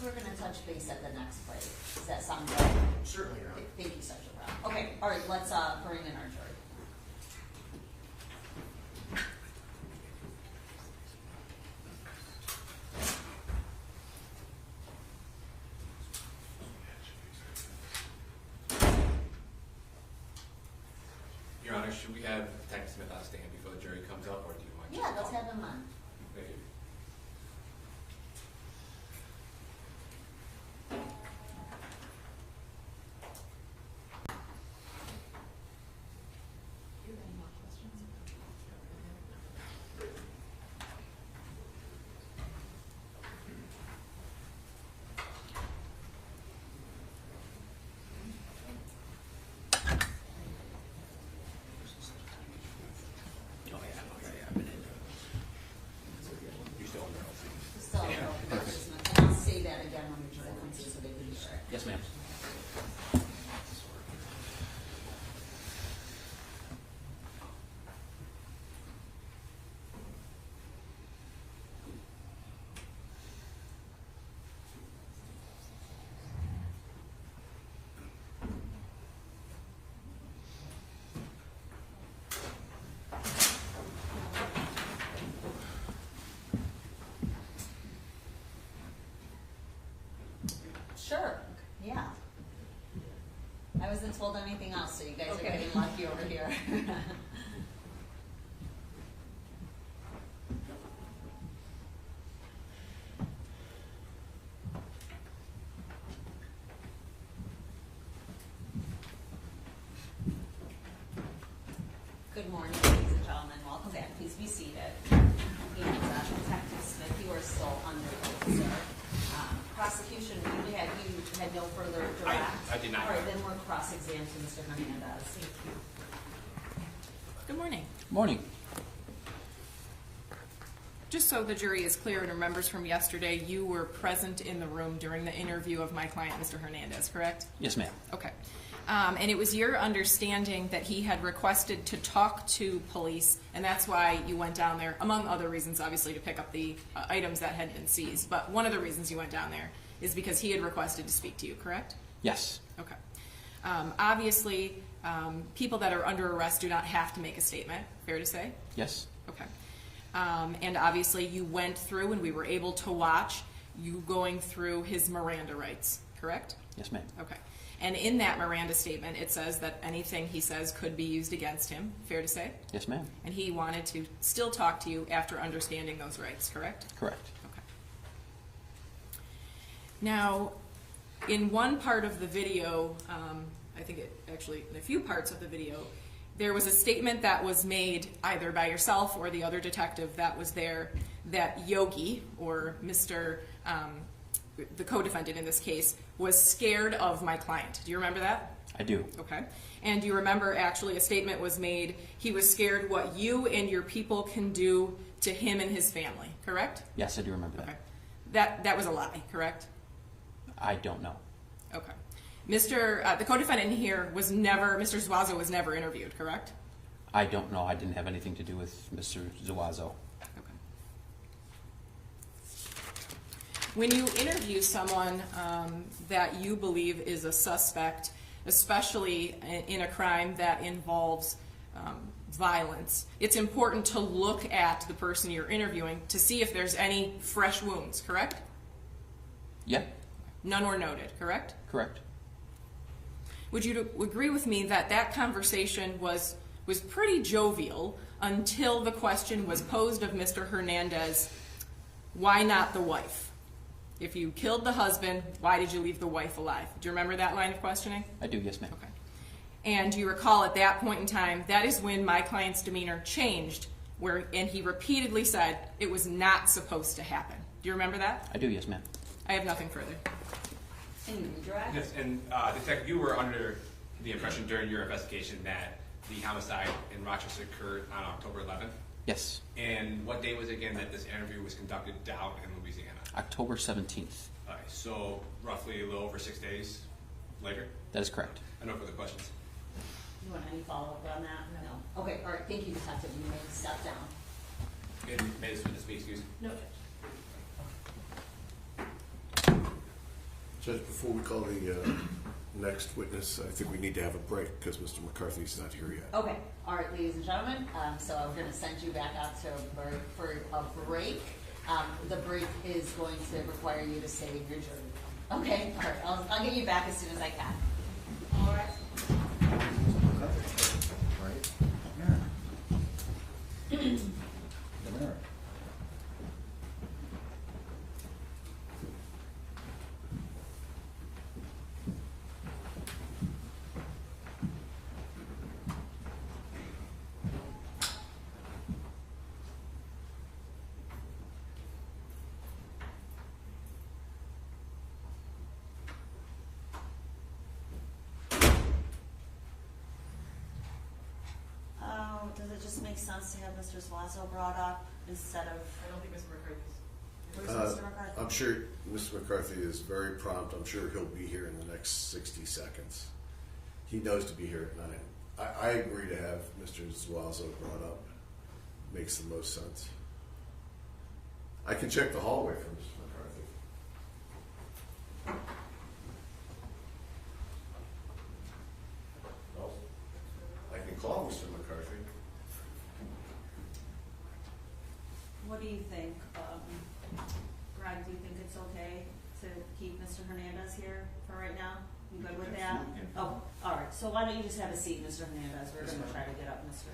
we're gonna touch base at the next break. Does that sound good? Certainly, Your Honor. Thank you, Sergeant Brown. Okay, all right, let's bring in our jury. Your Honor, should we have Detective Smith on stand before the jury comes up, or do you want? Yeah, let's have them on. Thank you. Do you have any more questions? So, and I'll say that again when the jury comes in so they can hear it. Yes, ma'am. Sure, yeah. I wasn't told anything else, so you guys are getting lucky over here. Good morning, ladies and gentlemen. Welcome back. Please be seated. And Detective Smith, you are still under oath, sir. Prosecution, you had no further direct? I did not. All right, then we're cross-examined to Mr. Hernandez. Thank you. Good morning. Morning. Just so the jury is clear and remembers from yesterday, you were present in the room during the interview of my client, Mr. Hernandez, correct? Yes, ma'am. Okay. And it was your understanding that he had requested to talk to police, and that's why you went down there, among other reasons, obviously, to pick up the items that had been seized. But one of the reasons you went down there is because he had requested to speak to you, correct? Yes. Okay. Obviously, people that are under arrest do not have to make a statement, fair to say? Yes. Okay. And obviously you went through and we were able to watch you going through his Miranda rights, correct? Yes, ma'am. Okay. And in that Miranda statement, it says that anything he says could be used against him, fair to say? Yes, ma'am. And he wanted to still talk to you after understanding those rights, correct? Correct. Okay. Now, in one part of the video, I think actually in a few parts of the video, there was a statement that was made either by yourself or the other detective that was there that Yogi, or Mr. The co-defendant in this case, was scared of my client. Do you remember that? I do. Okay. And do you remember actually a statement was made, he was scared what you and your people can do to him and his family, correct? Yes, I do remember that. Okay. That was a lie, correct? I don't know. Okay. The co-defendant here was never, Mr. Zuazo was never interviewed, correct? I don't know. I didn't have anything to do with Mr. Zuazo. Okay. When you interview someone that you believe is a suspect, especially in a crime that involves violence, it's important to look at the person you're interviewing to see if there's any fresh wounds, correct? Yeah. None were noted, correct? Correct. Would you agree with me that that conversation was pretty jovial until the question was posed of Mr. Hernandez, why not the wife? If you killed the husband, why did you leave the wife alive? Do you remember that line of questioning? I do, yes, ma'am. Okay. And you recall at that point in time, that is when my client's demeanor changed, and he repeatedly said it was not supposed to happen. Do you remember that? I do, yes, ma'am. I have nothing further. And you redirect? Yes, and Detective, you were under the impression during your investigation that the homicide in Rochester occurred on October 11th? Yes. And what day was it again that this interview was conducted down in Louisiana? October 17th. All right, so roughly a little over 6 days later? That is correct. I no further questions. You want any follow-up on that? No. Okay, all right, thank you, Detective. You may step down. And may this witness be excused? No, Judge. Judge, before we call the next witness, I think we need to have a break because Mr. McCarthy's not here yet. Okay, all right, ladies and gentlemen, so I'm gonna send you back out to for a break. The break is going to require you to stay in your jury. Okay, all right, I'll get you back as soon as I can. All right. Right? Yeah. Demeanor. Does it just make sense to have Mr. Zuazo brought up instead of? I don't think Mr. McCarthy's. Where's Mr. McCarthy? I'm sure Mr. McCarthy is very prompt. I'm sure he'll be here in the next 60 seconds. He knows to be here at 9. I agree to have Mr. Zuazo brought up. Makes the most sense. I can check the hallway for Mr. McCarthy. No. I can call Mr. McCarthy. What do you think? Greg, do you think it's okay to keep Mr. Hernandez here for right now? You good with that? Absolutely. Oh, all right. So why don't you just have a seat, Mr. Hernandez? We're going to try to get up Mr.